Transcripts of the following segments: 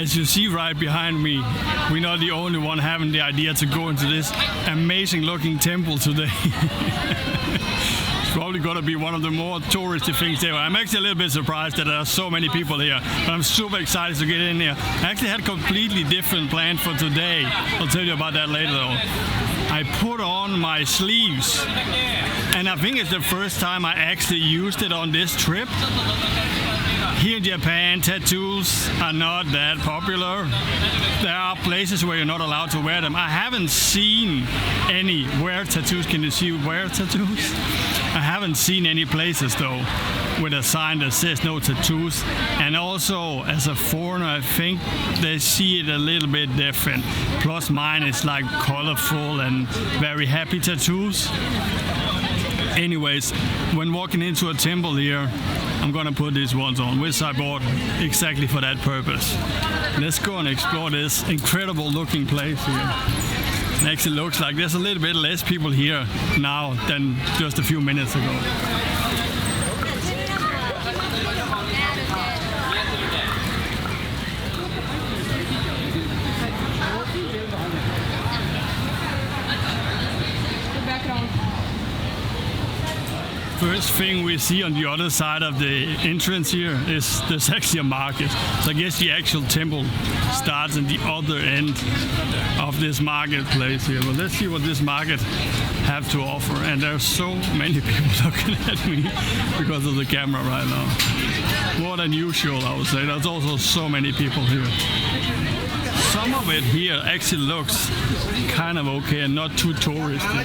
As you see right behind me, we're not the only one having the idea to go into this amazing looking temple today. It's probably going to be one of the more touristy things there. I'm actually a little bit surprised that there are so many people here, but I'm super excited to get in here. I actually had a completely different plan for today. I'll tell you about that later though. I put on my sleeves, and I think it's the first time I actually used it on this trip. Here in Japan, tattoos are not that popular. There are places where you're not allowed to wear them. I haven't seen any wear tattoos. Can you see wear tattoos? I haven't seen any places though with a sign that says no tattoos. And also, as a foreigner, I think they see it a little bit different. Plus mine is like colorful and very happy tattoos. Anyways, when walking into a temple here, I'm gonna put these ones on, which I bought exactly for that purpose. Let's go and explore this incredible looking place here. It actually looks like there's a little bit less people here now than just a few minutes ago. First thing we see on the other side of the entrance here is there's actually a market. So I guess the actual temple starts in the other end of this marketplace here. But let's see what this market have to offer. And there's so many people looking at me because of the camera right now. More than usual, I would say. There's also so many people here. Some of it here actually looks kind of okay and not too touristy.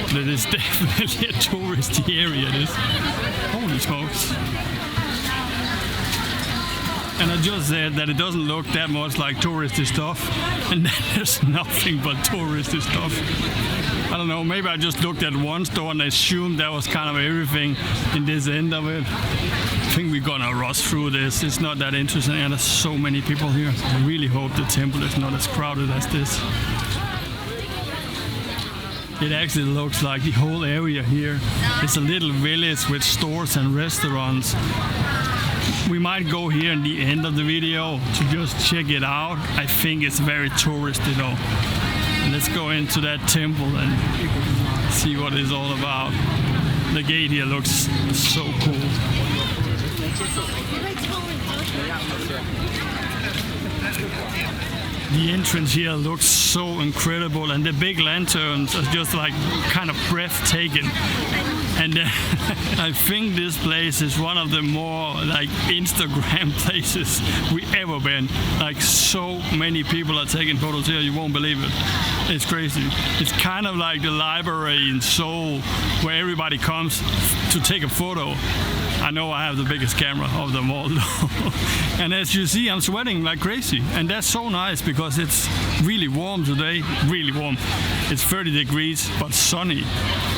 But it is definitely a touristy area, this. Holy smokes. And I just said that it doesn't look that much like touristy stuff, and then there's nothing but touristy stuff. I don't know, maybe I just looked at one store and assumed that was kind of everything in this end of it. I think we're gonna rush through this. It's not that interesting, and there's so many people here. I really hope the temple is not as crowded as this. It actually looks like the whole area here is a little village with stores and restaurants. We might go here in the end of the video to just check it out. I think it's very touristy though. Let's go into that temple and see what it's all about. The gate here looks so cool. The entrance here looks so incredible, and the big lanterns are just like kind of breathtaking. And I think this place is one of the more like Instagram places we ever been. Like so many people are taking photos here, you won't believe it. It's crazy. It's kind of like the library in Seoul where everybody comes to take a photo. I know I have the biggest camera of them all though. And as you see, I'm sweating like crazy. And that's so nice because it's really warm today, really warm. It's 30 degrees, but sunny,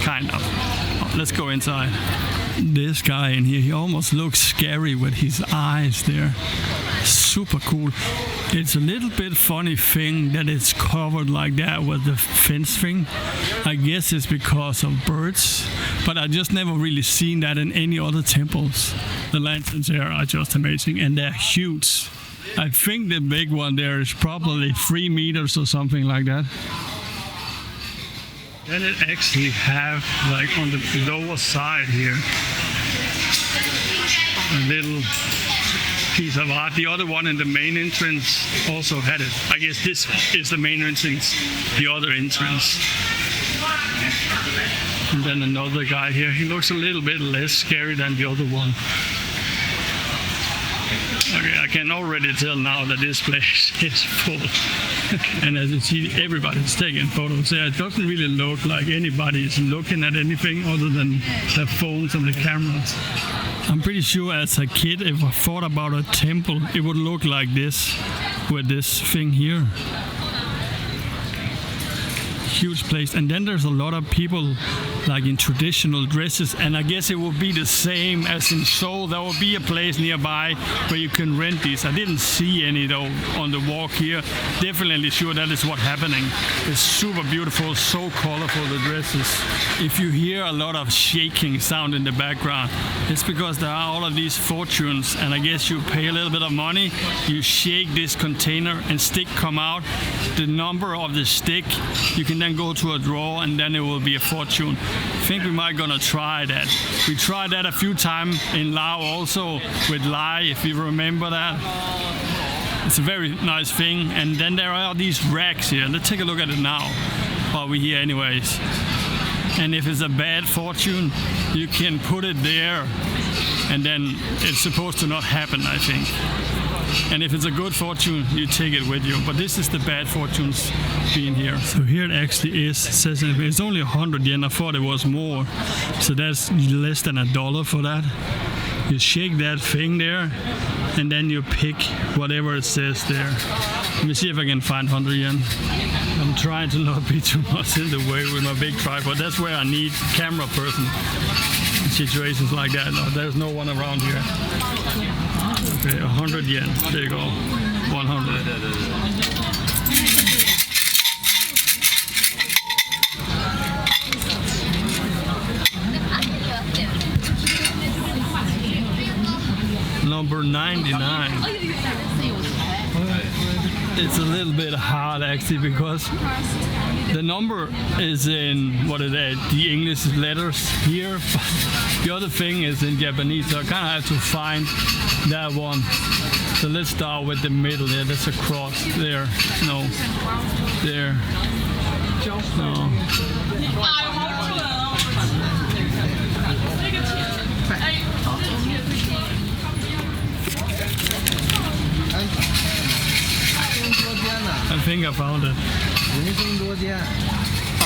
kind of. Let's go inside. This guy in here, he almost looks scary with his eyes there. Super cool. It's a little bit funny thing that it's covered like that with the fence thing. I guess it's because of birds, but I just never really seen that in any other temples. The lanterns there are just amazing, and they're huge. I think the big one there is probably 3 meters or something like that. Then it actually have, like on the lower side here, a little piece of art. The other one in the main entrance also had it. I guess this is the main entrance, the other entrance. And then another guy here. He looks a little bit less scary than the other one. Okay, I can already tell now that this place is full. And as you see, everybody's taking photos there. It doesn't really look like anybody's looking at anything other than their phones and the cameras. I'm pretty sure as a kid, if I thought about a temple, it would look like this, with this thing here. huge place. And then there's a lot of people like in traditional dresses, and I guess it will be the same as in Seoul. There will be a place nearby where you can rent these. I didn't see any though on the walk here. Definitely sure that is what's happening. It's super beautiful, so colorful, the dresses. If you hear a lot of shaking sound in the background, it's because there are all of these fortunes, and I guess you pay a little bit of money, you shake this container and stick come out. The number of the stick, you can then go to a drawer and then it will be a fortune. I think we might gonna try that. We tried that a few times in Laos also with Lai, if you remember that. It's a very nice thing. And then there are these racks here. Let's take a look at it now while we're here anyways. And if it's a bad fortune, you can put it there and then it's supposed to not happen, I think. And if it's a good fortune, you take it with you. But this is the bad fortunes being here. So here it actually is. It says it's only 100 yen. I thought it was more. So that's less than $1 for that. You shake that thing there, and then you pick whatever it says there. Let me see if I can find 100 yen. I'm trying to not be too much in the way with my big tripod. That's where I need camera person in situations like that. No, there's no one around here. Okay, 100 yen. There you go. 100. Number 99. It's a little bit hard actually because the number is in the English letters here. The other thing is in Japanese, so I kind of have to find that one. So let's start with the middle there. That's a cross there. No. There. No. I think I found it.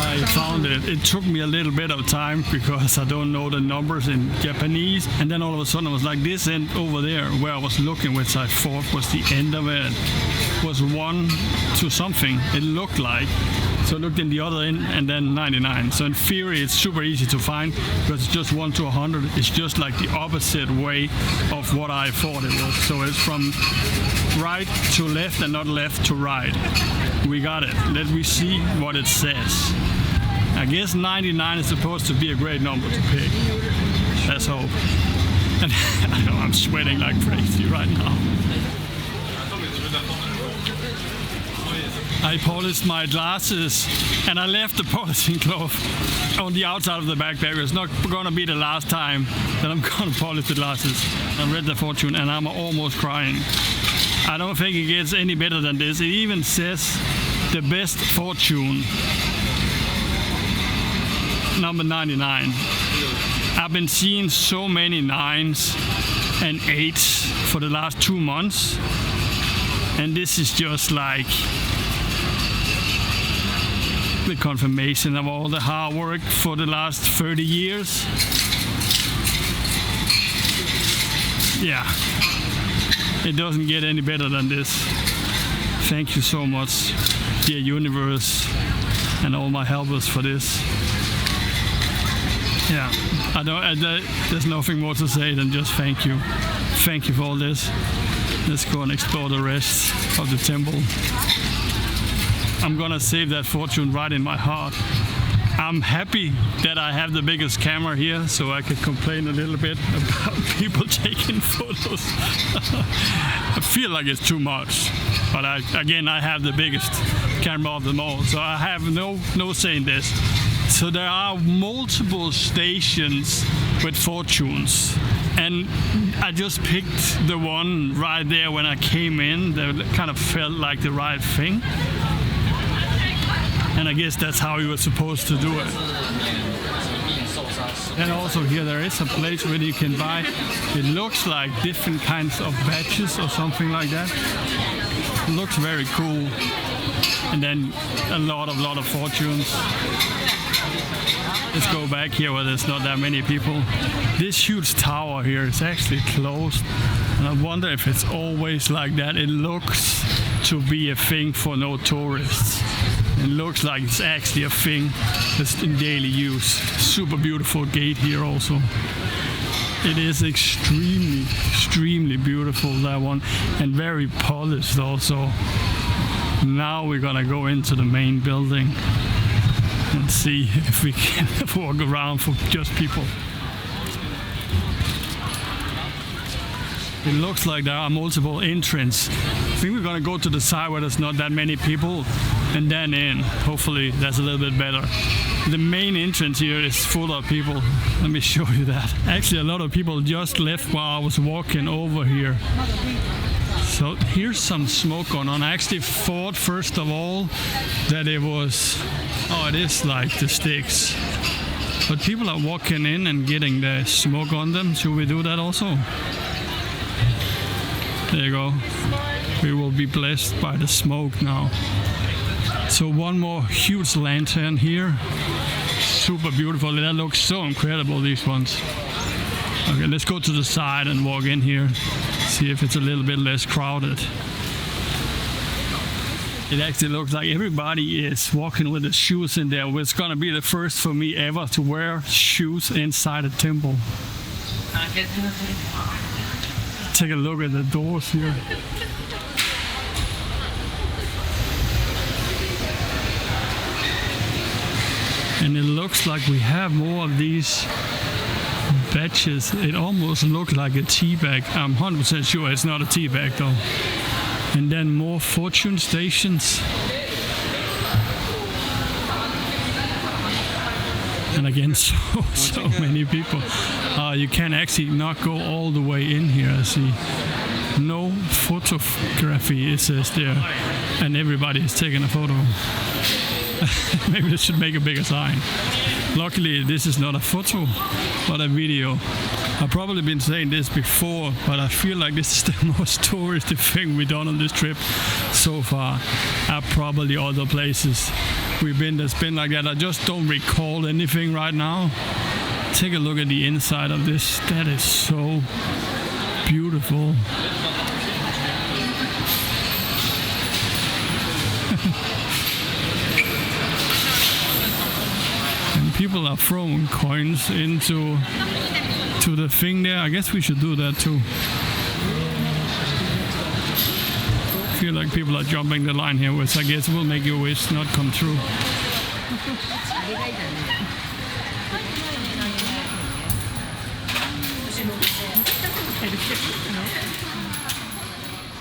I found it. It took me a little bit of time because I don't know the numbers in Japanese. And then all of a sudden I was like, this end over there where I was looking, which I thought was the end of it, was 1 to something. It looked like. So I looked in the other end and then 99. So in theory it's super easy to find because it's just 1 to 100. It's just like the opposite way of what I thought it was. So it's from right to left and not left to right. We got it. Let me see what it says. I guess 99 is supposed to be a great number to pick. Let's hope. And I know I'm sweating like crazy right now. I polished my glasses and I left the polishing cloth on the outside of the backpack. It's not gonna be the last time that I'm gonna polish the glasses. I read the fortune and I'm almost crying. I don't think it gets any better than this. It even says the best fortune, number 99. I've been seeing so many 9s and 8s for the last 2 months, and this is just like the confirmation of all the hard work for the last 30 years. Yeah, it doesn't get any better than this. Thank you so much, dear universe, and all my helpers for this. Yeah, there's nothing more to say than just thank you. Thank you for all this. Let's go and explore the rest of the temple. I'm gonna save that fortune right in my heart. I'm happy that I have the biggest camera here, so I could complain a little bit about people taking photos. I feel like it's too much, but I have the biggest camera of them all, so I have no say in this. So there are multiple stations with fortunes, and I just picked the one right there when I came in that kind of felt like the right thing. And I guess that's how you were supposed to do it. And also here there is a place where you can buy, it looks like different kinds of badges or something like that. It looks very cool. And then a lot of fortunes. Let's go back here where there's not that many people. This huge tower here is actually closed. And I wonder if it's always like that. It looks to be a thing for no tourists. It looks like it's actually a thing that's in daily use. Super beautiful gate here also. It is extremely beautiful, that one, and very polished also. Now we're gonna go into the main building and see if we can walk around for just people. It looks like there are multiple entrances. I think we're gonna go to the side where there's not that many people and then in. Hopefully that's a little bit better. The main entrance here is full of people. Let me show you that. Actually, a lot of people just left while I was walking over here. So here's some smoke going on. I actually thought first of all that it was, it is like the sticks. But people are walking in and getting the smoke on them. Should we do that also? There you go. We will be blessed by the smoke now. So one more huge lantern here. Super beautiful. That looks so incredible, these ones. Okay, let's go to the side and walk in here. See if it's a little bit less crowded. It actually looks like everybody is walking with the shoes in there. It's gonna be the first for me ever to wear shoes inside a temple. Take a look at the doors here. And it looks like we have more of these badges. It almost looks like a tea bag. I'm 100% sure it's not a tea bag though. And then more fortune stations. And again, so many people. You can actually not go all the way in here, I see. No photography, it says there. And everybody is taking a photo. Maybe they should make a bigger sign. Luckily, this is not a photo, but a video. I've probably been saying this before, but I feel like this is the most touristy thing we've done on this trip so far. Probably other places we've been that's been like that. I just don't recall anything right now. Take a look at the inside of this. That is so beautiful. And people are throwing coins into the thing there. I guess we should do that too. I feel like people are jumping the line here, which I guess will make your wish not come true.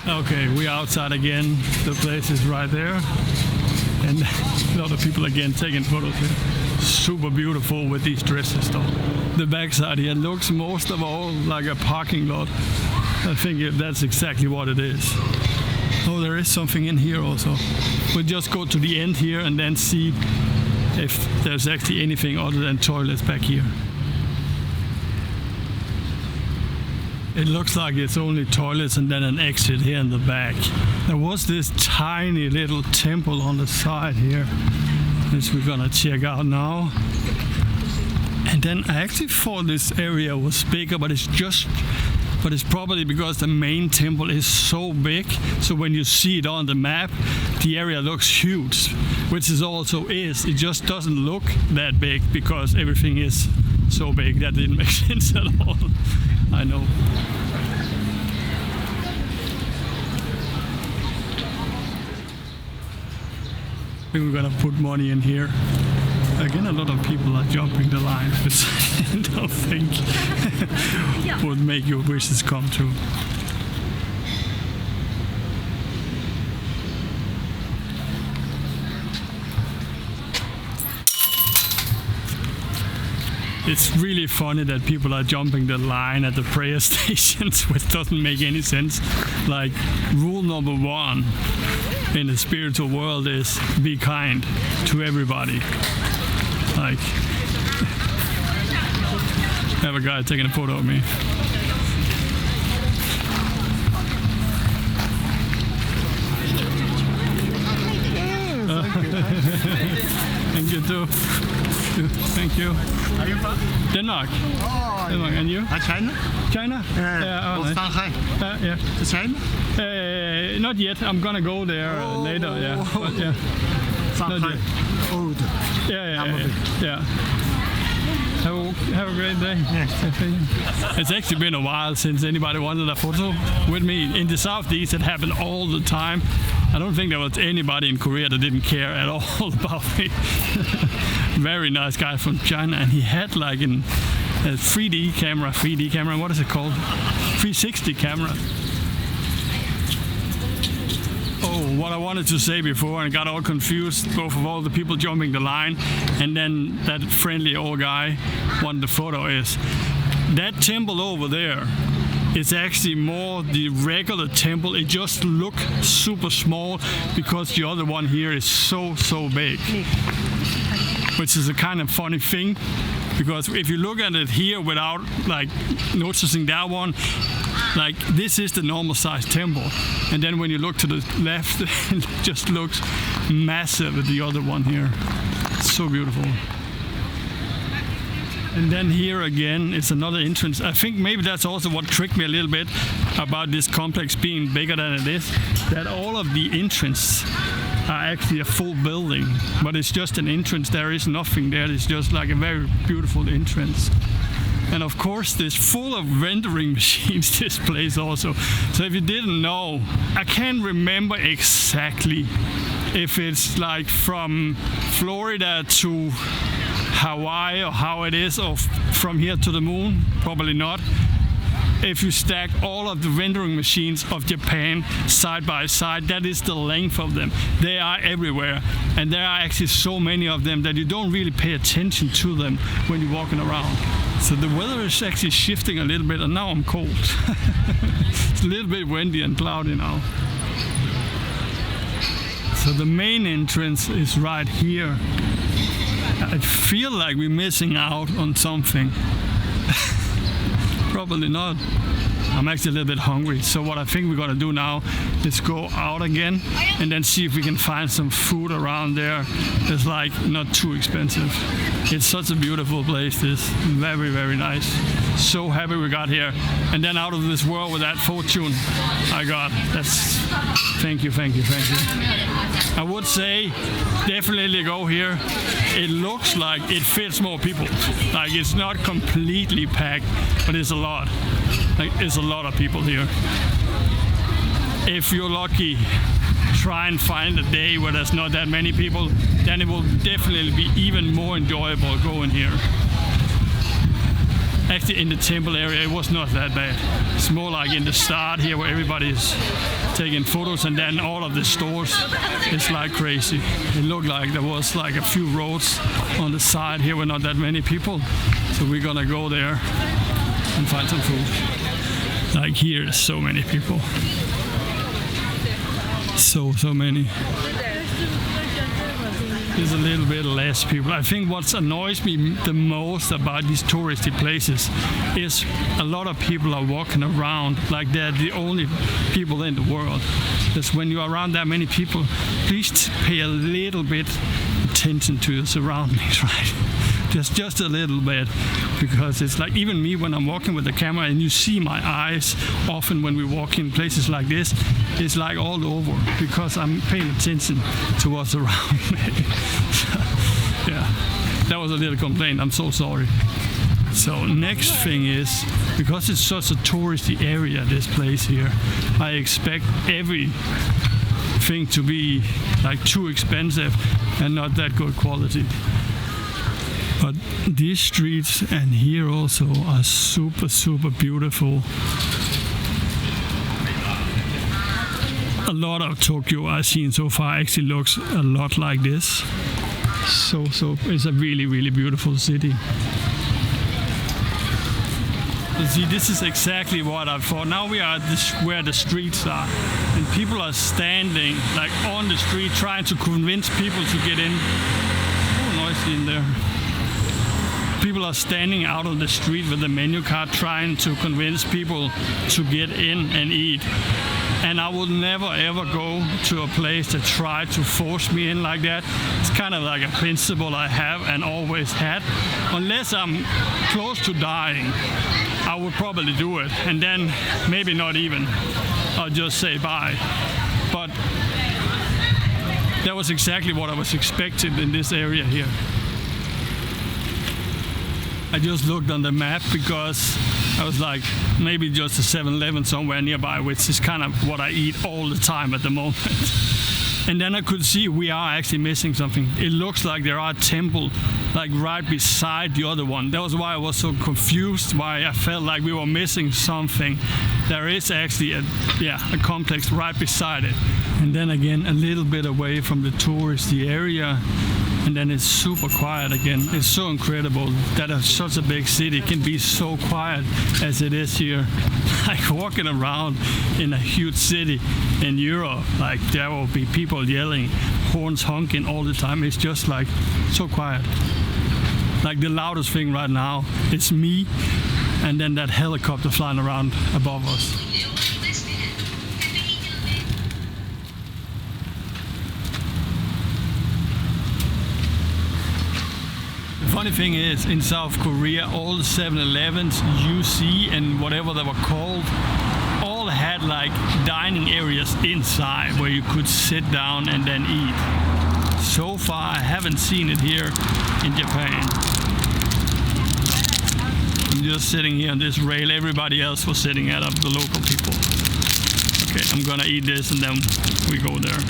Okay, we're outside again. The place is right there. And a lot of people again taking photos here. Super beautiful with these dresses though. The backside here looks most of all like a parking lot. I think that's exactly what it is. Oh, there is something in here also. We'll just go to the end here and then see if there's actually anything other than toilets back here. It looks like it's only toilets and then an exit here in the back. There was this tiny little temple on the side here, which we're gonna check out now. And then I actually thought this area was bigger, but it's probably because the main temple is so big. So when you see it on the map, the area looks huge, which it also is. It just doesn't look that big because everything is so big. That didn't make sense at all. I know. I think we're gonna put money in here. Again, a lot of people are jumping the line, which I don't think would make your wishes come true. It's really funny that people are jumping the line at the prayer stations, which doesn't make any sense. Like, rule number 1 in the spiritual world is be kind to everybody. Like, I have a guy taking a photo of me. Thank you too. Thank you. Are you from? Denmark. Oh, Denmark. And you? China? China? Oh, nice. Shanghai. Yeah. To China? Not yet. I'm gonna go there later. Yeah. But, yeah. Not yet. Old. Yeah. Have a great day. It's actually been a while since anybody wanted a photo with me. In the Southeast, it happened all the time. I don't think there was anybody in Korea that didn't care at all about me. Very nice guy from China, and he had like a 3D camera, what is it called? 360 camera. Oh, what I wanted to say before, and got all confused, both of all the people jumping the line, and then that friendly old guy wanted the photo, is that temple over there is actually more the regular temple. It just looks super small because the other one here is so big. Which is a kind of funny thing, because if you look at it here without like noticing that one, like this is the normal size temple, and then when you look to the left, it just looks massive with the other one here. It's so beautiful. And then here again is another entrance. I think maybe that's also what tricked me a little bit about this complex being bigger than it is, that all of the entrances are actually a full building, but it's just an entrance. There is nothing there. It's just like a very beautiful entrance. And of course, this full of rendering machines, this place also. So if you didn't know, I can't remember exactly if it's like from Florida to Hawaii or how it is, or from here to the moon, probably not. If you stack all of the rendering machines of Japan side by side, that is the length of them. They are everywhere, and there are actually so many of them that you don't really pay attention to them when you're walking around. So the weather is actually shifting a little bit, and now I'm cold. It's a little bit windy and cloudy now. So the main entrance is right here. I feel like we're missing out on something. Probably not. I'm actually a little bit hungry, so what I think we're gonna do now is go out again and then see if we can find some food around there that's like not too expensive. It's such a beautiful place. This very nice. So happy we got here, and then out of this world with that fortune I got. That's thank you. I would say definitely go here. It looks like it fits more people. Like it's not completely packed, but it's a lot. Like it's a lot of people here. If you're lucky, try and find a day where there's not that many people, then it will definitely be even more enjoyable going here. Actually, in the temple area, it was not that bad. It's more like in the start here where everybody's taking photos, and then all of the stores, it's like crazy. It looked like there was like a few roads on the side here where not that many people. So we're gonna go there and find some food. Like here, so many people. So many. There's a little bit less people. I think what annoys me the most about these touristy places is a lot of people are walking around like they're the only people in the world. Because when you're around that many people, please pay a little bit attention to your surroundings, right? Just a little bit, because it's like even me when I'm walking with the camera and you see my eyes often when we walk in places like this, it's like all over because I'm paying attention to what's around me. Yeah, that was a little complaint. I'm so sorry. So next thing is, because it's such a touristy area, this place here, I expect everything to be like too expensive and not that good quality. But these streets and here also are super beautiful. A lot of Tokyo I've seen so far actually looks a lot like this. So it's a really beautiful city. You see, this is exactly what I thought. Now we are at where the streets are, and people are standing like on the street trying to convince people to get in. Oh, noisy in there. People are standing out on the street with the menu card trying to convince people to get in and eat. And I would never ever go to a place that tried to force me in like that. It's kind of like a principle I have and always had. Unless I'm close to dying, I would probably do it. And then maybe not even. I'll just say bye. But that was exactly what I was expecting in this area here. I just looked on the map because I was like, maybe just a 7-Eleven somewhere nearby, which is kind of what I eat all the time at the moment. And then I could see we are actually missing something. It looks like there are a temple like right beside the other one. That was why I was so confused, why I felt like we were missing something. There is actually a complex right beside it. And then again, a little bit away from the touristy area. And then it's super quiet again. It's so incredible that such a big city can be so quiet as it is here. Like walking around in a huge city in Europe, like there will be people yelling, horns honking all the time. It's just like so quiet. Like the loudest thing right now is me and then that helicopter flying around above us. The funny thing is, in South Korea, all the 7-Elevens you see and whatever they were called, all had like dining areas inside where you could sit down and then eat. So far, I haven't seen it here in Japan. I'm just sitting here on this rail. Everybody else was sitting at the local people. Okay, I'm gonna eat this and then we go there.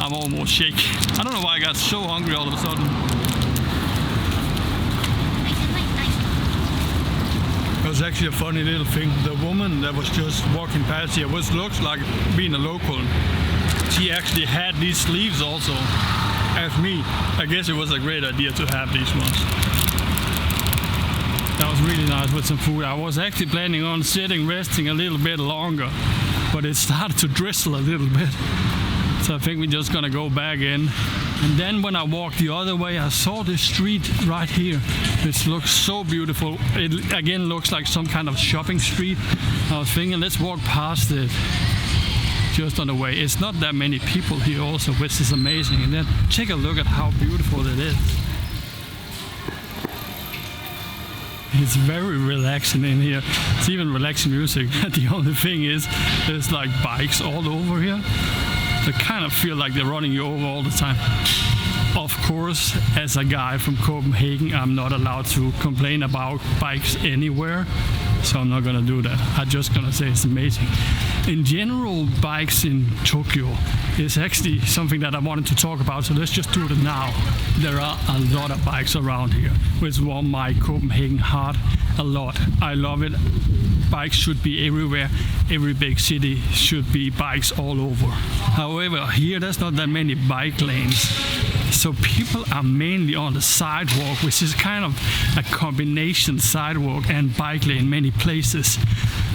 I'm almost shaking. I don't know why I got so hungry all of a sudden. It was actually a funny little thing. The woman that was just walking past here, which looks like being a local, she actually had these sleeves also, as me. I guess it was a great idea to have these ones. That was really nice with some food. I was actually planning on sitting, resting a little bit longer, but it started to drizzle a little bit. So I think we're just gonna go back in. And then when I walked the other way, I saw this street right here. This looks so beautiful. It again looks like some kind of shopping street. I was thinking, let's walk past it just on the way. It's not that many people here also, which is amazing. And then take a look at how beautiful it is. It's very relaxing in here. It's even relaxing music. The only thing is, there's like bikes all over here. They kind of feel like they're running you over all the time. Of course, as a guy from Copenhagen, I'm not allowed to complain about bikes anywhere, so I'm not gonna do that. I'm just gonna say it's amazing. In general, bikes in Tokyo is actually something that I wanted to talk about, so let's just do it now. There are a lot of bikes around here, which warm my Copenhagen heart a lot. I love it. Bikes should be everywhere. Every big city should be bikes all over. However, here there's not that many bike lanes. So people are mainly on the sidewalk, which is kind of a combination sidewalk and bike lane in many places.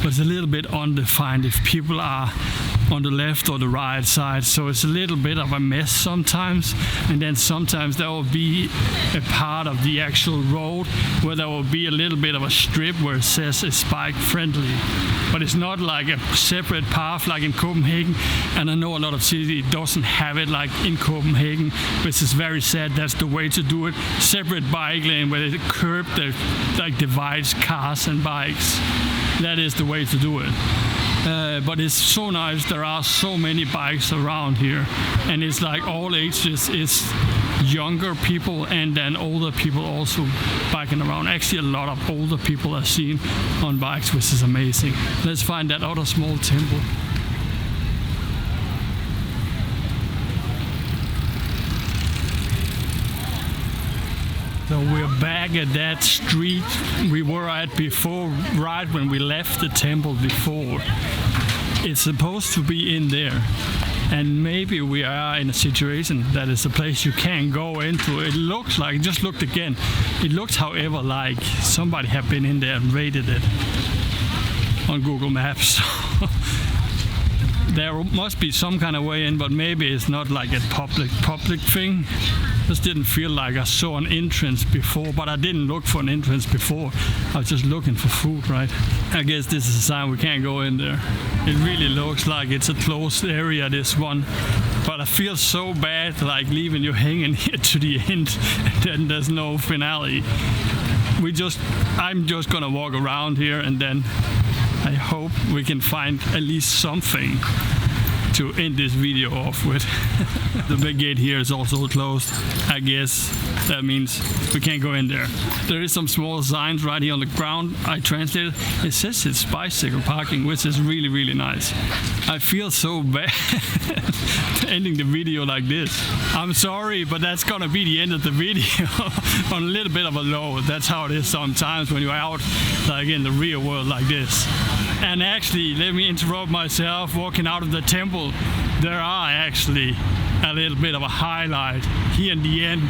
But it's a little bit undefined if people are on the left or the right side. So it's a little bit of a mess sometimes. And then sometimes there will be a part of the actual road where there will be a little bit of a strip where it says it's bike friendly. But it's not like a separate path like in Copenhagen. And I know a lot of cities doesn't have it like in Copenhagen, which is very sad. That's the way to do it. Separate bike lane where the curb that like divides cars and bikes. That is the way to do it. But it's so nice. There are so many bikes around here, and it's like all ages. It's younger people and then older people also biking around. Actually, a lot of older people are seen on bikes, which is amazing. Let's find that other small temple. So we're back at that street we were at before, right when we left the temple before. It's supposed to be in there. And maybe we are in a situation that is a place you can't go into. It looks like, just looked again, it looks however like somebody have been in there and raided it on Google Maps. There must be some kind of way in, but maybe it's not like a public thing. Just didn't feel like I saw an entrance before, but I didn't look for an entrance before. I was just looking for food, right? I guess this is a sign we can't go in there. It really looks like it's a closed area, this one. But I feel so bad, like leaving you hanging here to the end, and then there's no finale. I'm just gonna walk around here, and then I hope we can find at least something to end this video off with. The big gate here is also closed. I guess that means we can't go in there. There is some small signs right here on the ground. I translated. It says it's bicycle parking, which is really, really nice. I feel so bad ending the video like this. I'm sorry, but that's gonna be the end of the video on a little bit of a low. That's how it is sometimes when you're out like in the real world like this. And actually, let me interrupt myself. Walking out of the temple, there are actually a little bit of a highlight here in the end.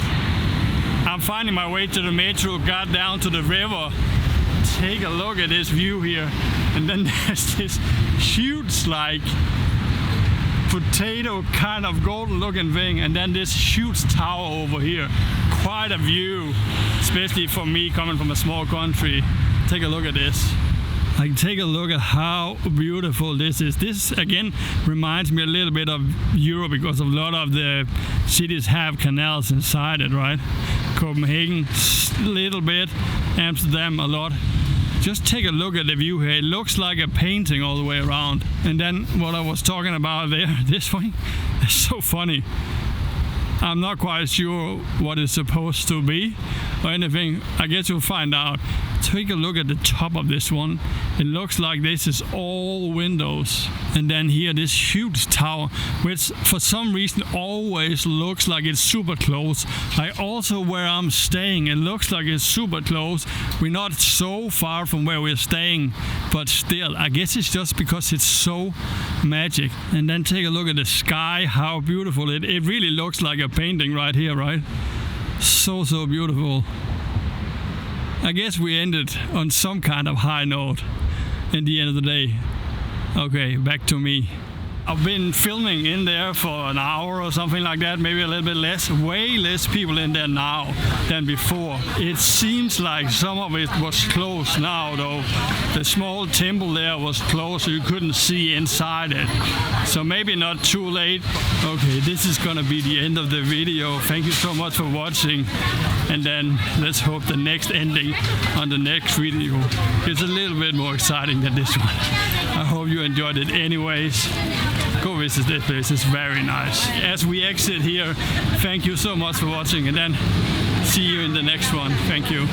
I'm finding my way to the metro, got down to the river. Take a look at this view here, and then there's this huge like potato kind of golden looking thing, and then this huge tower over here. Quite a view, especially for me coming from a small country. Take a look at this. Like, take a look at how beautiful this is. This again reminds me a little bit of Europe because a lot of the cities have canals inside it, right? Copenhagen a little bit, Amsterdam a lot. Just take a look at the view here. It looks like a painting all the way around. And then what I was talking about there, this one, it's so funny. I'm not quite sure what it's supposed to be or anything. I guess you'll find out. Take a look at the top of this one. It looks like this is all windows. And then here this huge tower, which for some reason always looks like it's super close. Like also where I'm staying, it looks like it's super close. We're not so far from where we're staying, but still, I guess it's just because it's so magic. And then take a look at the sky, how beautiful it really looks like a painting right here, right? So beautiful. I guess we ended on some kind of high note in the end of the day. Okay, back to me. I've been filming in there for an hour or something like that, maybe a little bit less. Way less people in there now than before. It seems like some of it was closed now though. The small temple there was closed, so you couldn't see inside it. So maybe not too late. Okay, this is gonna be the end of the video. Thank you so much for watching. And then let's hope the next ending on the next video is a little bit more exciting than this one. I hope you enjoyed it anyways. Go visit this place, it's very nice. As we exit here, thank you so much for watching, and then see you in the next one. Thank you.